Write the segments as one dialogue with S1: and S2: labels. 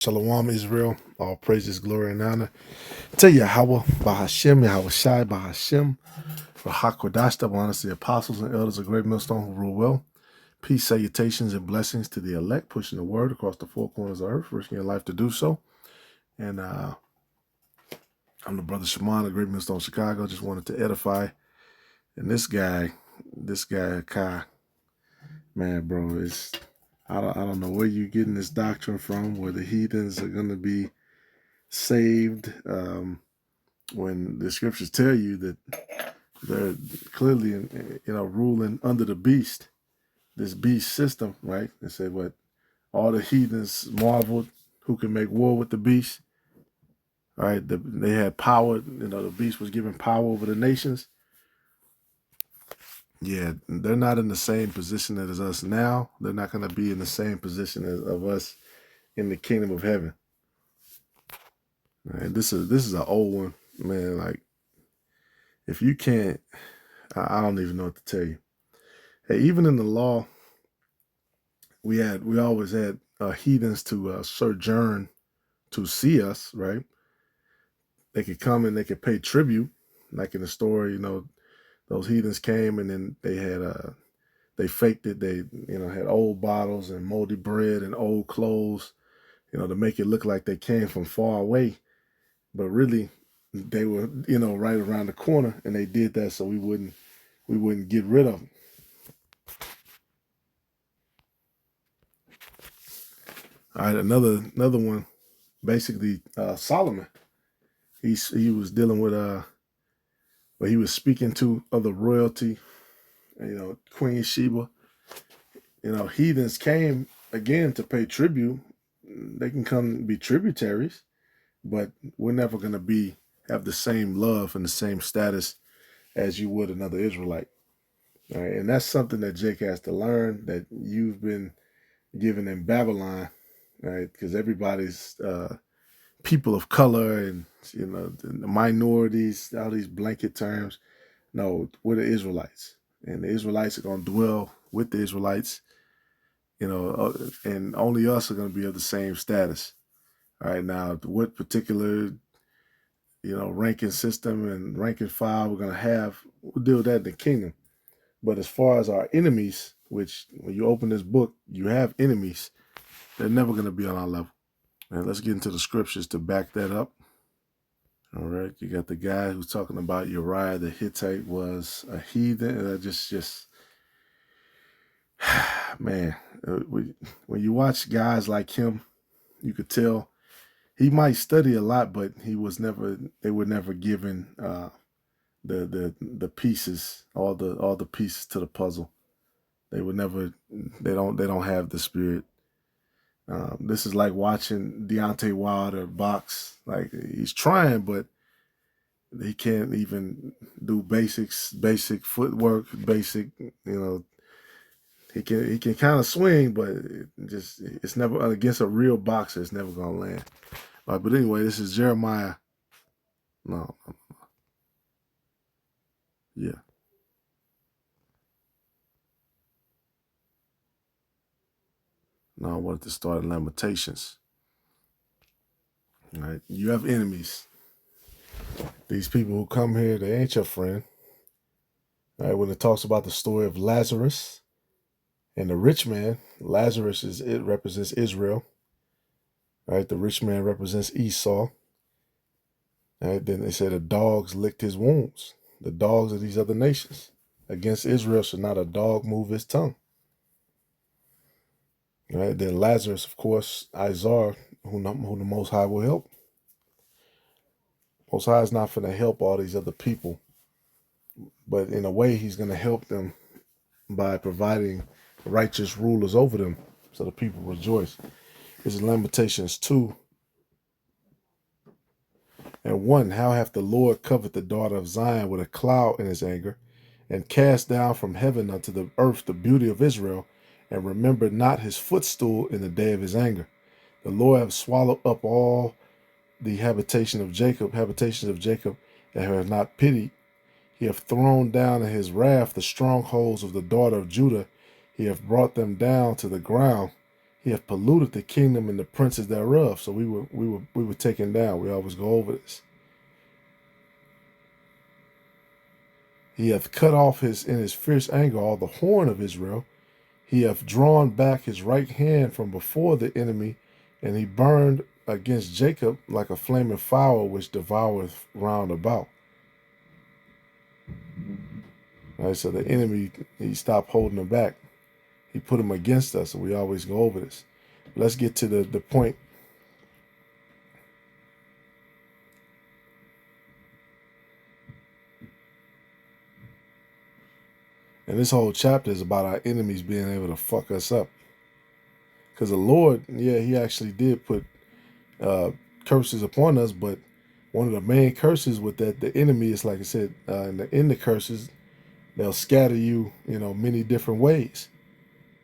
S1: Shalom Israel, all praises, glory, and honor. To Yahweh, Bahashem, Yahweh Shai, Bahashem, Rahakodashta, honors the apostles and elders of Great Millstone who rule well. Peace, salutations, and blessings to the elect, pushing the word across the four corners of earth, risking your life to do so. And I'm the brother Shimon of Great Millstone, Chicago. Just wanted to edify. And this guy, Kai, man, bro, I don't know where you're getting this doctrine from, where the heathens are going to be saved, when the scriptures tell you that they're clearly, ruling under the beast, this beast system, right? They said what all the heathens marveled who can make war with the beast, right? They had power, the beast was given power over the nations. Yeah, they're not in the same position as us now. They're not going to be in the same position of us in the kingdom of heaven. And this is an old one, man. Like, if you can't, I don't even know what to tell you. Hey, even in the law, we always had heathens to sojourn to see us, right? They could come and they could pay tribute, like in the story. Those heathens came and then they faked it. They had old bottles and moldy bread and old clothes, to make it look like they came from far away, but really they were right around the corner, and they did that so we wouldn't get rid of them. All right, another one. Basically, Solomon. He was dealing with but he was speaking to other royalty. Queen Sheba. Heathens came again to pay tribute. They can come be tributaries, but we're never going to have the same love and the same status as you would another Israelite. All right, and that's something that Jake has to learn, that you've been given in Babylon, right? Because everybody's people of color and the minorities, all these blanket terms. No, we're the Israelites, and the Israelites are going to dwell with the Israelites, and only us are going to be of the same status. All right, now what particular ranking system and ranking file we're going to have, we'll deal with that in the kingdom. But as far as our enemies, which when you open this book, you have enemies, they're never going to be on our level. And let's get into the scriptures to back that up. All right, you got the guy who's talking about Uriah the Hittite was a heathen. And just man, when you watch guys like him, you could tell he might study a lot, but they were never given the pieces, all the pieces to the puzzle. They don't have the spirit. This is like watching Deontay Wilder box. Like, he's trying, but he can't even do basic footwork, basic, he can kind of swing, but it's never against a real boxer. It's never gonna land. But anyway, this is Jeremiah. No. Yeah. No, I wanted to start in Lamentations. All right. You have enemies. These people who come here, they ain't your friend. All right. When it talks about the story of Lazarus and the rich man, Lazarus represents Israel. All right. The rich man represents Esau. All right. Then they say the dogs licked his wounds. The dogs of these other nations. Against Israel should not a dog move his tongue. All right. Then Lazarus, of course, Izar, who the Most High will help. Most High is not going to help all these other people, but in a way, he's going to help them by providing righteous rulers over them, so the people rejoice. This is Lamentations 2 and 1. How hath the Lord covered the daughter of Zion with a cloud in his anger, and cast down from heaven unto the earth the beauty of Israel, and remembered not his footstool in the day of his anger. The Lord hath swallowed up all the habitations of Jacob, and have not pitied. He hath thrown down in his wrath the strongholds of the daughter of Judah. He hath brought them down to the ground. He hath polluted the kingdom and the princes thereof. So we were taken down. We always go over this. He hath cut off in his fierce anger all the horn of Israel. He hath drawn back his right hand from before the enemy, and he burned against Jacob like a flaming fire which devoureth round about. Right, so the enemy, he stopped holding him back. He put him against us, and we always go over this. Let's get to the point. And this whole chapter is about our enemies being able to fuck us up. Because the Lord, yeah, he actually did put curses upon us, but one of the main curses with that, the enemy is, like I said, in the curses, they'll scatter you, many different ways.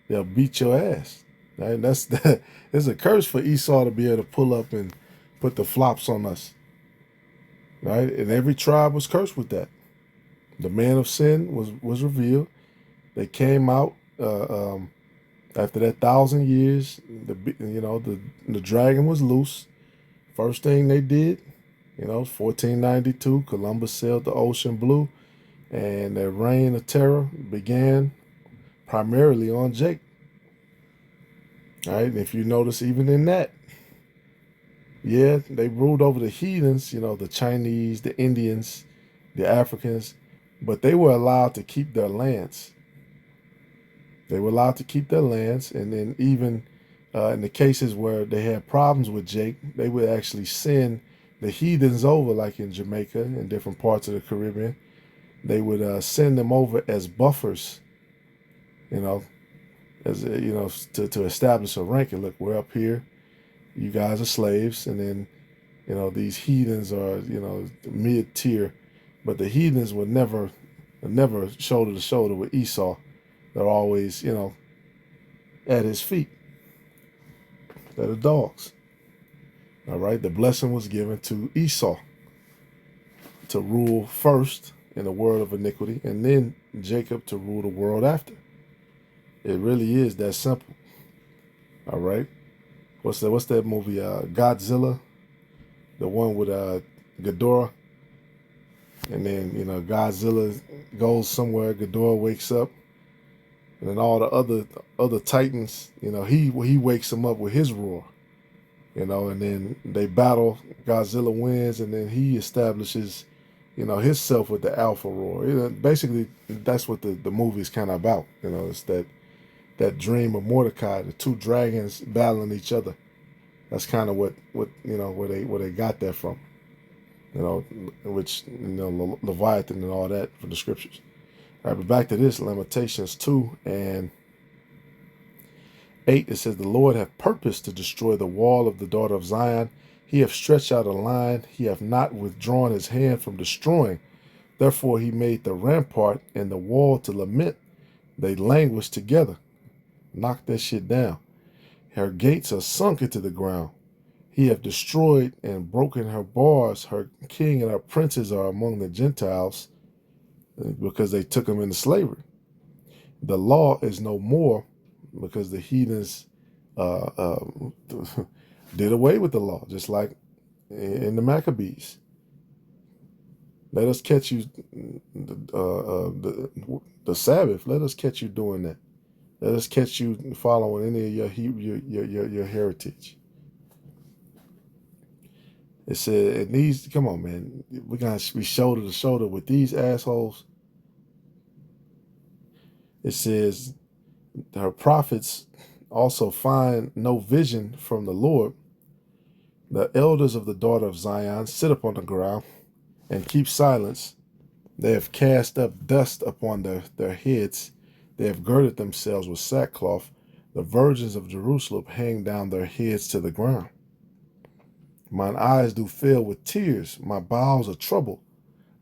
S1: They'll beat your ass. Right? It's a curse for Esau to be able to pull up and put the flops on us. Right? And every tribe was cursed with that. The man of sin was revealed. They came out after that 1,000 years. The dragon was loose. First thing they did, 1492, Columbus sailed the ocean blue, and their reign of terror began primarily on Jake. All right, and if you notice, even in that, yeah, they ruled over the heathens, the Chinese, the Indians, the Africans, but they were allowed to keep their lands. They were allowed to keep their lands, and then even in the cases where they had problems with Jake, they would actually send the heathens over, like in Jamaica and different parts of the Caribbean. They would send them over as buffers, to establish a rank. And look, we're up here, you guys are slaves, and then these heathens are mid tier, but the heathens were never shoulder to shoulder with Esau. They're always at his feet. They're the dogs. All right, the blessing was given to Esau to rule first in the world of iniquity, and then Jacob to rule the world after. It really is that simple. All right. What's that movie? Godzilla, the one with Ghidorah, and then Godzilla goes somewhere. Ghidorah wakes up, and then all the other titans, he wakes him up with his roar, and then they battle. Godzilla wins, and then he establishes, himself with the alpha roar. Basically, that's what the movie is kind of about. It's that dream of Mordecai, the two dragons battling each other. That's kind of what where they got that from. Which Leviathan and all that from the scriptures. All right, but back to this, Lamentations 2 and 8, it says, the Lord hath purposed to destroy the wall of the daughter of Zion. He hath stretched out a line. He hath not withdrawn his hand from destroying. Therefore he made the rampart and the wall to lament. They languish together. Knock that shit down. Her gates are sunk into the ground. He hath destroyed and broken her bars. Her king and her princes are among the Gentiles, because they took them into slavery. The law is no more, because the heathens did away with the law, just like in the Maccabees. Let us catch you the Sabbath. Let us catch you doing that. Let us catch you following any of your heritage. It said, it needs, come on, man. We're going to be shoulder to shoulder with these assholes. It says, her prophets also find no vision from the Lord. The elders of the daughter of Zion sit upon the ground and keep silence. They have cast up dust upon their heads. They have girded themselves with sackcloth. The virgins of Jerusalem hang down their heads to the ground. Mine eyes do fill with tears. My bowels are troubled.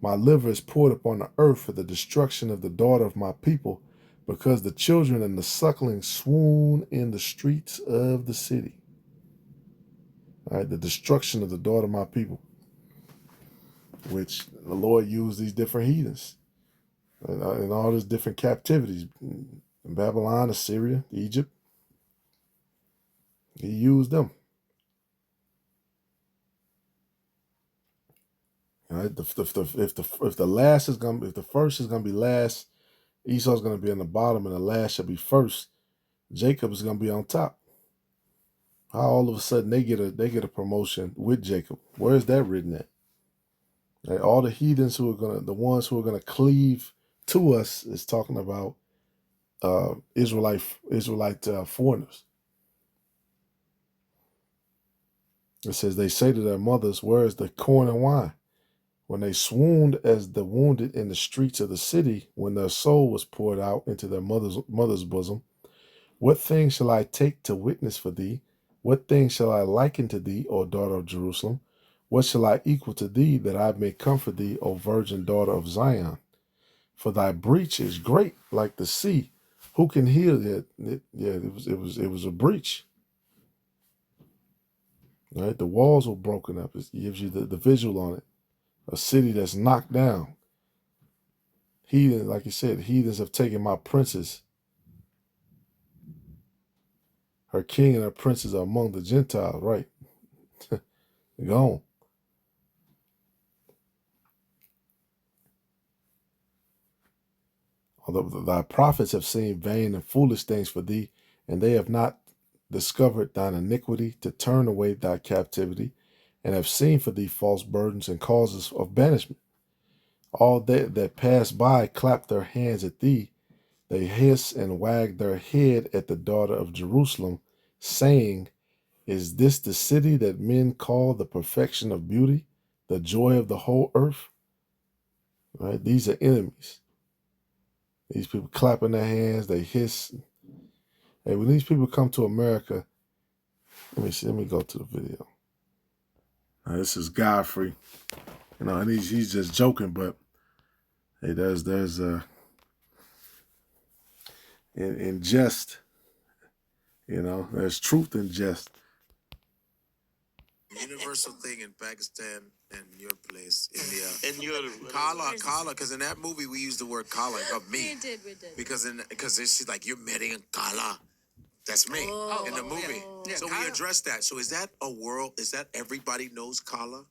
S1: My liver is poured upon the earth for the destruction of the daughter of my people, because the children and the suckling swoon in the streets of the city. All right, the destruction of the daughter of my people, which the Lord used these different heathens and all these different captivities. Babylon, Assyria, Egypt. He used them. All right? If the last is gonna, if the first is gonna be last, Esau's gonna be on the bottom, and the last shall be first. Jacob is gonna be on top. How all of a sudden they get a promotion with Jacob? Where is that written at? Right? All the heathens who are the ones who are gonna cleave to us is talking about Israelite foreigners. It says they say to their mothers, "Where is the corn and wine?" When they swooned as the wounded in the streets of the city, when their soul was poured out into their mother's bosom. What thing shall I take to witness for thee? What thing shall I liken to thee, O daughter of Jerusalem? What shall I equal to thee, that I may comfort thee, O virgin daughter of Zion? For thy breach is great, like the sea. Who can heal it? It was a breach. Right? The walls were broken up. It gives you the visual on it. A city that's knocked down. Heathen, like you said, heathens have taken my princes. Her king and her princes are among the Gentiles, right? Gone. Although thy prophets have seen vain and foolish things for thee, and they have not discovered thine iniquity to turn away thy captivity, and have seen for thee false burdens and causes of banishment. All that pass by clap their hands at thee. They hiss and wag their head at the daughter of Jerusalem, saying, Is this the city that men call the perfection of beauty, the joy of the whole earth? Right? These are enemies. These people clapping their hands, they hiss. Hey, when these people come to America, let me see. Let me go to the video. Now, this is Godfrey, and he's just joking, but hey, there's in jest, there's truth in jest.
S2: Universal thing in Pakistan and your place, India. And your Kala, because in that movie we used the word Kala of me. We did. Because she's like, you're marrying Kala. That's me in the movie. Yeah. So we addressed that. So is that a world? Is that everybody knows Kala?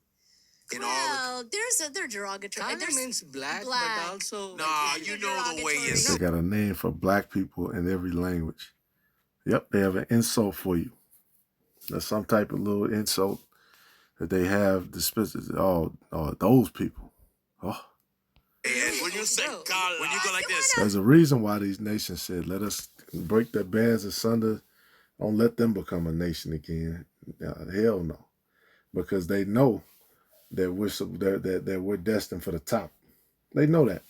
S3: They're derogatory.
S4: Kala means black, but also...
S2: Nah, you know the way it's...
S1: They got a name for black people in every language. Yep, they have an insult for you. There's some type of little insult that they have. Those people. Oh.
S2: And when you say Kala, when you go like this...
S1: There's a reason why these nations said, let us break their bands asunder. Don't let them become a nation again. Hell no. Because they know that we're destined for the top. They know that.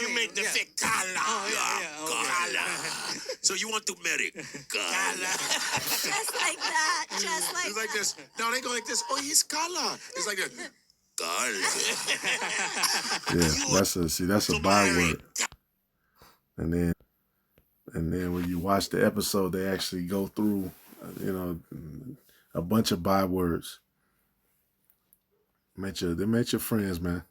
S2: You make the face Kala. So you want to marry Kala.
S3: Just like that. Just like
S2: It's like this. No, they go like this. Oh, he's Kala. It's like this. Kala.
S1: Yeah, that's a byword. And then when you watch the episode, they actually go through, a bunch of bywords. They make your friends, man.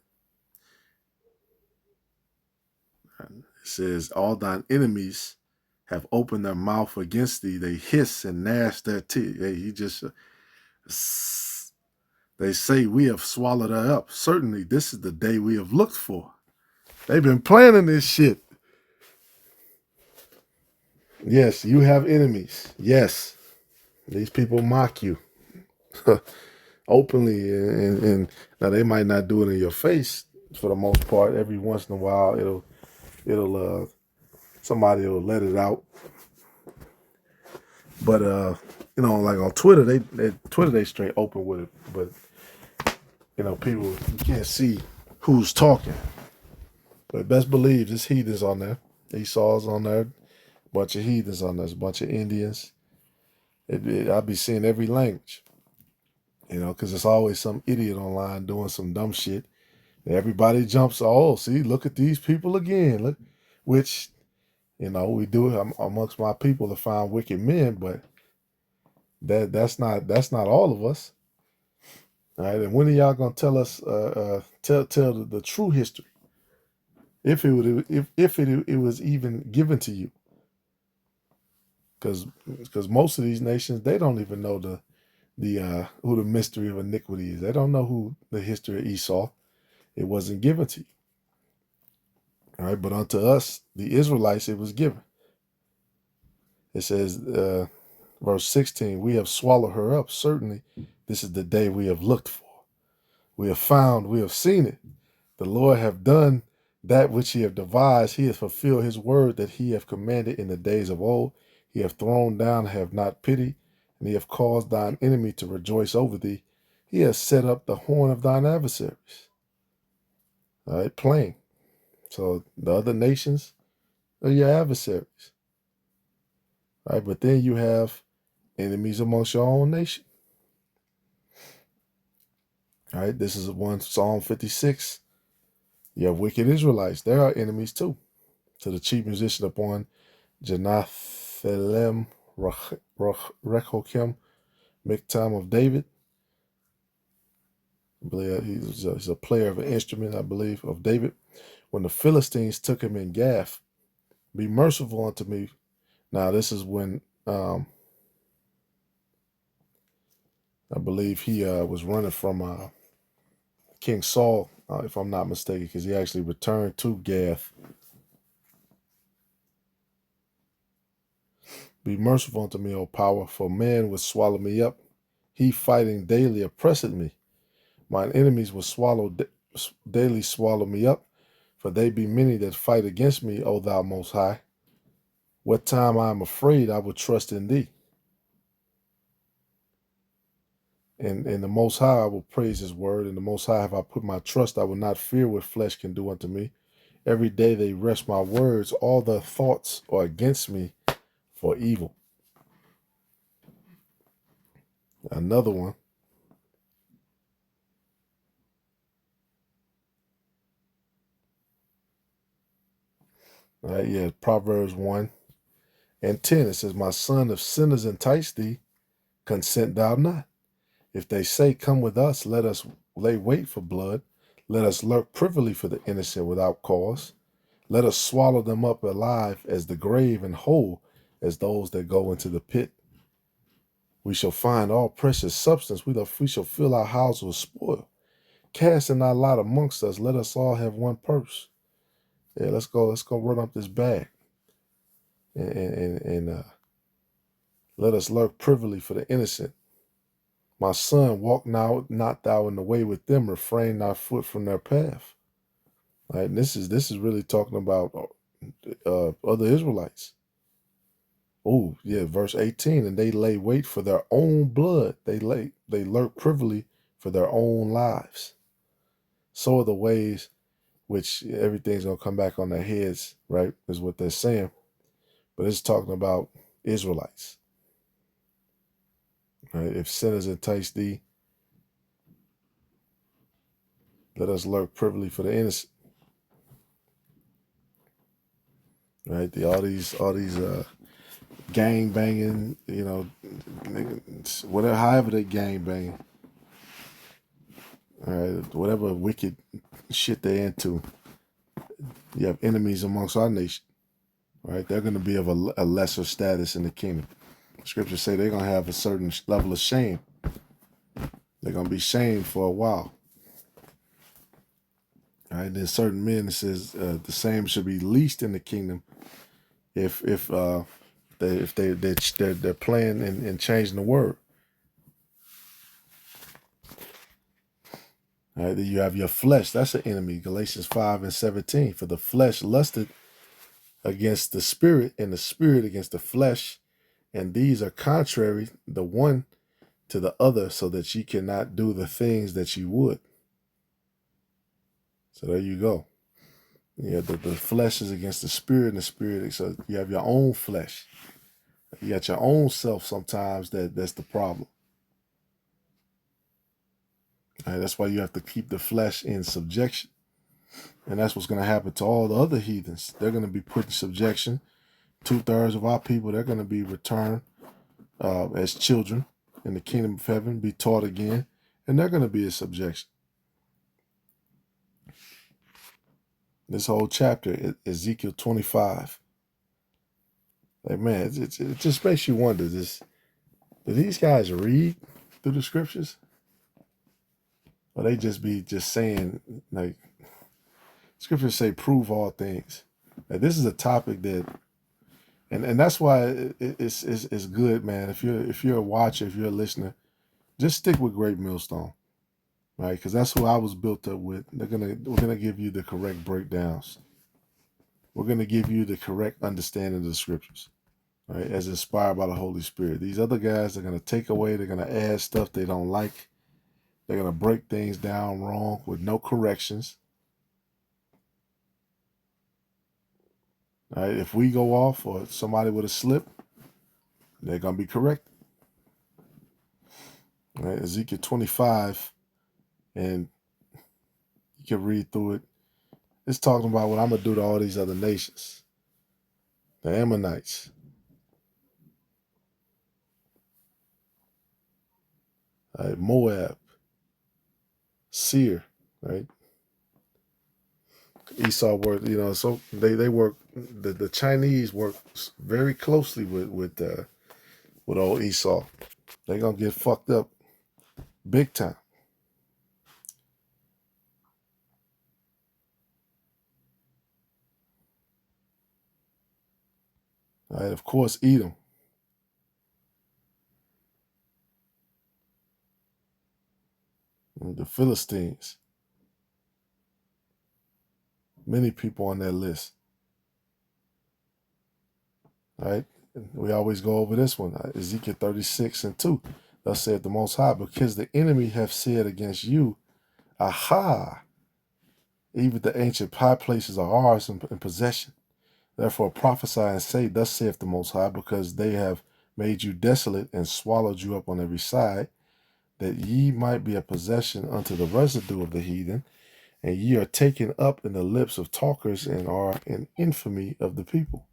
S1: It says, all thine enemies have opened their mouth against thee. They hiss and gnash their teeth. They say, we have swallowed her up. Certainly, this is the day we have looked for. They've been planning this shit. Yes, you have enemies. Yes, these people mock you openly, and now they might not do it in your face for the most part. Every once in a while, somebody will let it out. But like on Twitter, they straight open with it. But people, you can't see who's talking. But best believe this heathens on there. Esau's on there. Bunch of heathens on there. A bunch of Indians. I'll be seeing every language. Because it's always some idiot online doing some dumb shit. And everybody jumps, see, look at these people again. Look, which, we do it amongst my people to find wicked men, but that's not all of us. All right, and when are y'all gonna tell us tell the true history? If it was even given to you. because most of these nations, they don't even know the who the mystery of iniquity is. They don't know who the history of Esau. It wasn't given to you. All right, but unto us, the Israelites, it was given. It says, verse 16, we have swallowed her up. Certainly, this is the day we have looked for. We have found, we have seen it. The Lord have done that which he have devised. He has fulfilled his word that he have commanded in the days of old. He have thrown down, have not pity, and he have caused thine enemy to rejoice over thee. He has set up the horn of thine adversaries. All right, plain. So the other nations are your adversaries. All right, but then you have enemies amongst your own nation. All right, this is Psalm 56. You have wicked Israelites. They are enemies too. To the chief musician upon Janathelem Rechokim, Miktam of David. I believe he's a player of an instrument, I believe, of David. When the Philistines took him in Gath, be merciful unto me. Now, this is when I believe he was running from King Saul, if I'm not mistaken, because he actually returned to Gath. Be merciful unto me, O power, for man would swallow me up. He fighting daily oppressed me. Mine enemies will daily swallow me up, for they be many that fight against me, O thou most high. What time I am afraid, I will trust in thee. And the most high I will praise his word, and the most high have I put my trust. I will not fear what flesh can do unto me. Every day they wrest my words. All their thoughts are against me for evil. Another one. All right, yeah, Proverbs 1 and 10. It says, my son, if sinners entice thee, consent thou not. If they say, come with us, let us lay wait for blood. Let us lurk privily for the innocent without cause. Let us swallow them up alive as the grave, and whole as those that go into the pit. We shall find all precious substance. We shall fill our houses with spoil. Casting our lot amongst us, let us all have one purse. Yeah, let's go run up this bag. And let us lurk privily for the innocent. My son, walk now not thou in the way with them, refrain thy foot from their path. Right? And this is really talking about other Israelites. Oh, yeah, verse 18, and they lay wait for their own blood. They lurk privily for their own lives. So are the ways which everything's gonna come back on their heads, right? Is what they're saying. But it's talking about Israelites. Right? If sinners entice thee, let us lurk privily for the innocent. Right? All these gang banging, whatever, however they gang banging. All right, whatever wicked shit they're into. You have enemies amongst our nation. Right? They're going to be of a lesser status in the kingdom. Scriptures say they're going to have a certain level of shame. They're going to be shamed for a while. All right, then certain men, it says the same should be least in the kingdom if they're playing and changing the word. All right, then you have your flesh. That's an enemy. Galatians 5 and 17. For the flesh lusted against the spirit, and the spirit against the flesh, and these are contrary the one to the other, so that ye cannot do the things that ye would. So there you go. Yeah, the flesh is against the spirit, and the spirit. So you have your own flesh. You got your own self. Sometimes that's the problem. All right, that's why you have to keep the flesh in subjection, and that's what's going to happen to all the other heathens. They're going to be put in subjection. 2/3 of our people, they're going to be returned as children in the kingdom of heaven, be taught again, and they're going to be in subjection. This whole chapter, Ezekiel 25. Like, man, it just makes you wonder, do these guys read through the scriptures? Or they just be just saying, like, scriptures say, prove all things. Like, this is a topic that, and that's why it's good, man. If you're a watcher, if you're a listener, just stick with Great Millstone, right? Because that's who I was built up with. We're gonna give you the correct breakdowns. We're gonna give you the correct understanding of the scriptures, right? As inspired by the Holy Spirit. These other guys are gonna take away. They're gonna add stuff they don't like. They're gonna break things down wrong with no corrections. Right? If we go off or somebody with a slip, they're gonna be corrected. Right? Ezekiel 25, and you can read through it. It's talking about what I'm gonna do to all these other nations. The Ammonites. Right? Moab. Seir, right? Esau worked, so they work. The Chinese work very closely with old Esau. They're gonna get fucked up big time. All right, of course, Edom. The Philistines. Many people on that list. All right, we always go over this one. Ezekiel 36:2. Thus saith the Most High, because the enemy have said against you, aha, even the ancient high places are ours in possession. Therefore prophesy and say, thus saith the Most High, because they have made you desolate and swallowed you up on every side, that ye might be a possession unto the residue of the heathen, and ye are taken up in the lips of talkers and are an infamy of the people.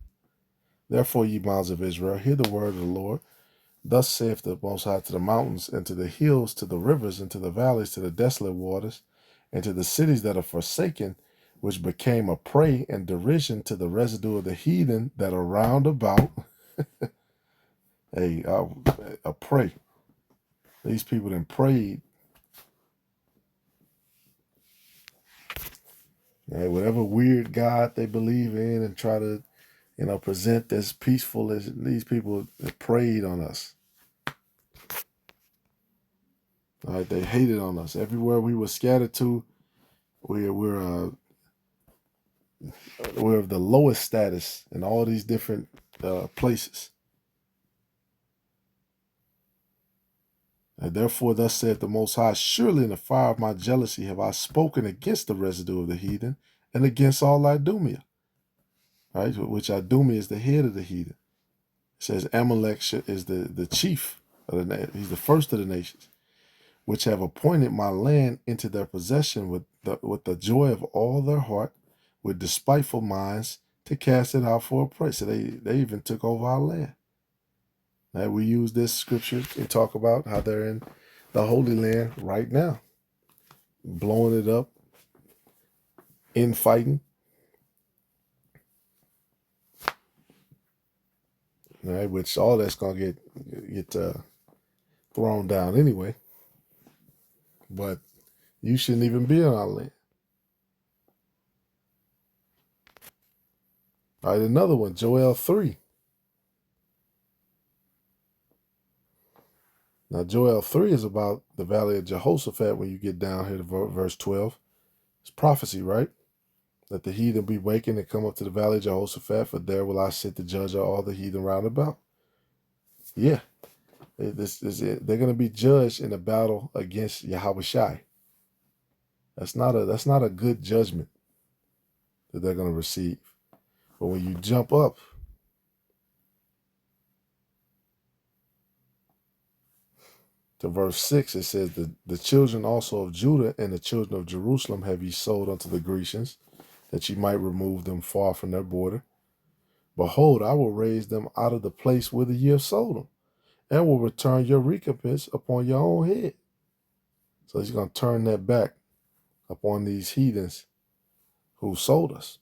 S1: Therefore, ye mountains of Israel, hear the word of the Lord. Thus saith the Most High to the mountains, and to the hills, to the rivers, and to the valleys, to the desolate waters, and to the cities that are forsaken, which became a prey and derision to the residue of the heathen that are round about. A prey. These people then prayed. Right? Whatever weird God they believe in and try to, present as peaceful as these people preyed on us. All right? They hated on us. Everywhere we were scattered to, we're of the lowest status in all these different places. And therefore, thus saith the Most High, surely in the fire of my jealousy have I spoken against the residue of the heathen and against all Idumea, right? Which Idumea is the head of the heathen. It says Amalek is the chief of he's the first of the nations, which have appointed my land into their possession with the joy of all their heart, with despiteful minds, to cast it out for a prey. So they even took over our land. Now, we use this scripture to talk about how they're in the Holy Land right now, blowing it up, infighting. Right, which all that's gonna get thrown down anyway. But you shouldn't even be on our land. All right, another one, Joel 3. Now, Joel 3 is about the valley of Jehoshaphat when you get down here to verse 12. It's prophecy, right? Let the heathen be wakened and come up to the valley of Jehoshaphat, for there will I sit to judge all the heathen round about. Yeah, this is it. They're going to be judged in a battle against Yahweh Shai. That's not a good judgment that they're going to receive. But when you jump up to verse 6, it says, the children also of Judah and the children of Jerusalem have ye sold unto the Grecians, that ye might remove them far from their border. Behold, I will raise them out of the place whither ye have sold them, and will return your recompense upon your own head. So he's going to turn that back upon these heathens who sold us.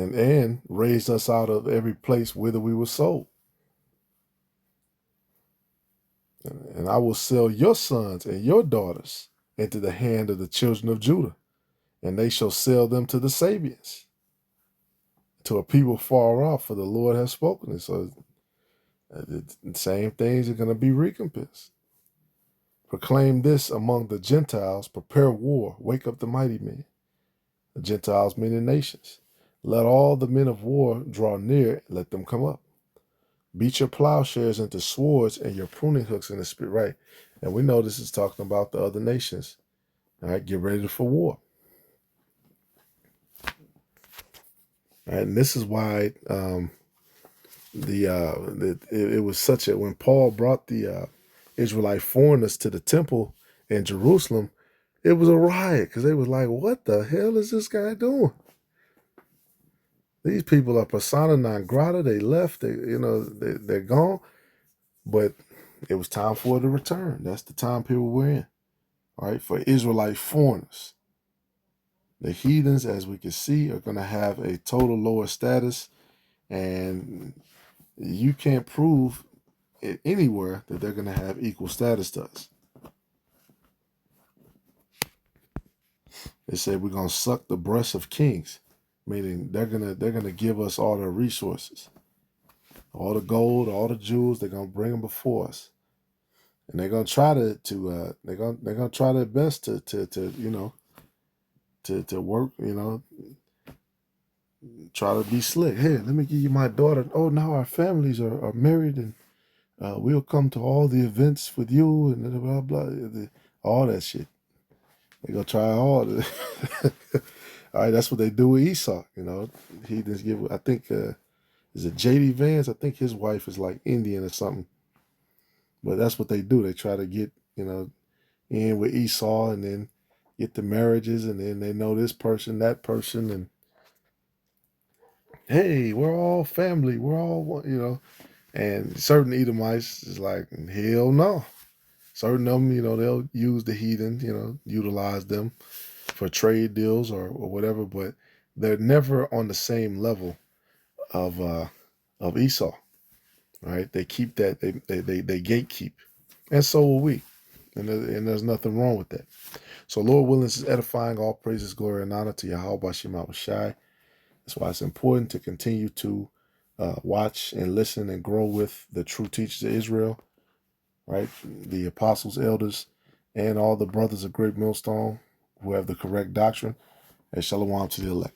S1: and raised us out of every place whither we were sold. And I will sell your sons and your daughters into the hand of the children of Judah, and they shall sell them to the Sabians, to a people far off, for the Lord has spoken it. So the same things are going to be recompensed. Proclaim this among the Gentiles, prepare war, wake up the mighty men. The Gentiles meaning nations. Let all the men of war draw near, let them come up. Beat your plowshares into swords and your pruning hooks in the spirit. Right. And we know this is talking about the other nations. All right, get ready for war. All right, and this is why it was such a, when Paul brought the Israelite foreigners to the temple in Jerusalem, it was a riot because they was like, what the hell is this guy doing? These people are persona non grata. They left. They're gone. But it was time for it to return. That's the time people were in. All right, for Israelite foreigners. The heathens, as we can see, are going to have a total lower status, and you can't prove it anywhere that they're going to have equal status to us. They said we're going to suck the breasts of kings, meaning they're gonna give us all the resources, all the gold, all the jewels. They're going to bring them before us, and they're going to try they're going to try their best to work, try to be slick. Hey, let me give you my daughter. Oh, now our families are married, and we'll come to all the events with you, and blah, blah, all that shit. They're going to try all this. All right, that's what they do with Esau. He just give, I think, is it J.D. Vance? I think his wife is like Indian or something. But that's what they do. They try to get, in with Esau, and then get the marriages, and then they know this person, that person, and hey, we're all family. We're all one, And certain Edomites is like, hell no. Certain of them, they'll use the heathen, utilize them for trade deals or whatever, but they're never on the same level of Esau, right? They keep that, they gatekeep. And so will we. And there's nothing wrong with that. So Lord willing, this is edifying. All praises, glory, and honor to Yahweh Bashem Shai. That's why it's important to continue to watch and listen and grow with the true teachers of Israel, right? The apostles, elders, and all the brothers of Great Millstone who have the correct doctrine. And shalom to the elect.